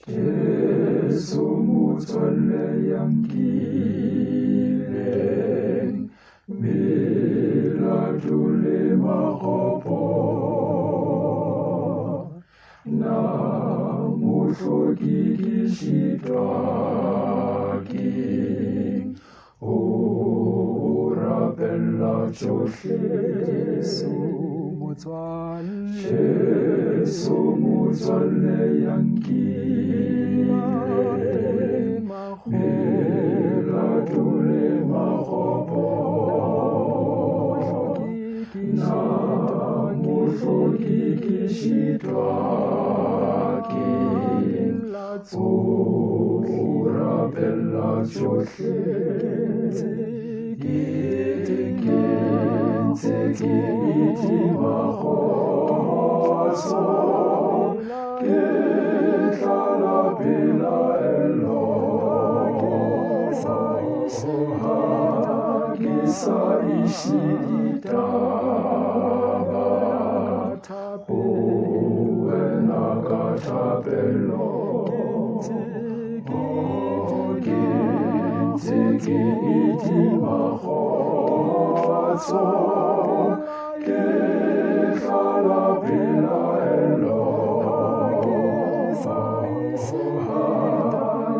Jesu mutswalle yankileng melato le magopo na mohloki ke šitwa keng o rapella tšohle Jesu mutswalle yankileng melato le magopo na mohloki ke šitwa keng o rapella tšohle ke itimagotso ke tlala pela ke sa iše ditaba o wena ka thapelo ke ntse ke itimagotso ke tlala pelaelo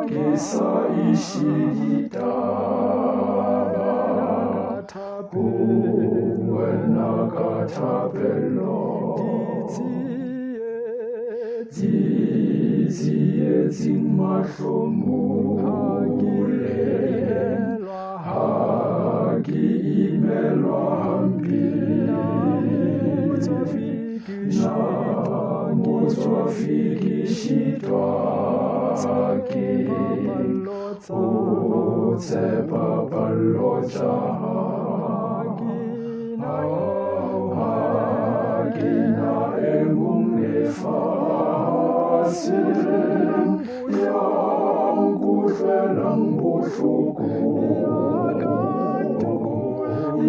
ke sa iše ditaba o wena ka thapelo tsietsing mahlomoleng ha ke imelwa hampe na motswafi ke šitwa keng o tshepa ballo tša ha ke na e mong lefaseng ya nkutlwelang bohloko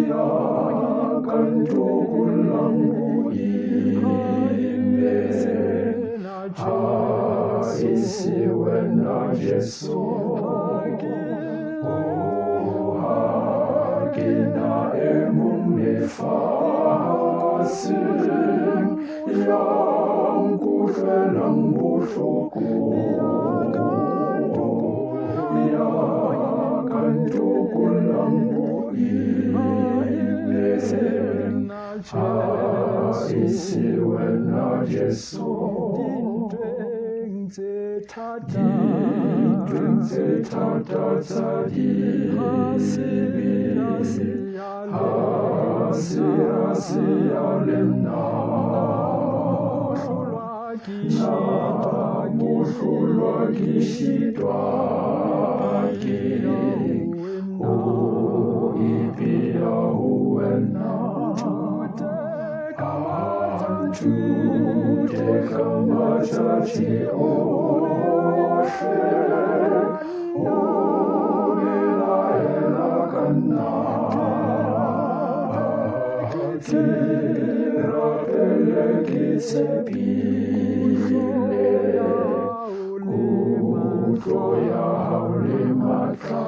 ya ka ntokollang boime ha e se wena Jesu ha ke na e mong lefaseng ya nkutlwelang bohloko ya ka ntokollang boime ha e se wena Jesu dintweng tse thata tsa dibe ha se ya le nna mohlolwa ke šitwa keng o ipea ho wena thute ka matšatši ohle o belaela ka nna ke rapele ke tshepile kutlo ya hao le matla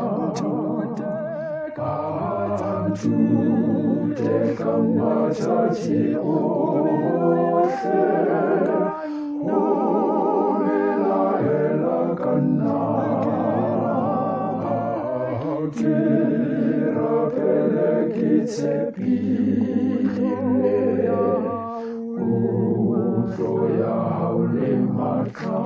thute ka matšatši ohle o belaela ka nna ke rapele ke tshepile kutlo ya hao le matla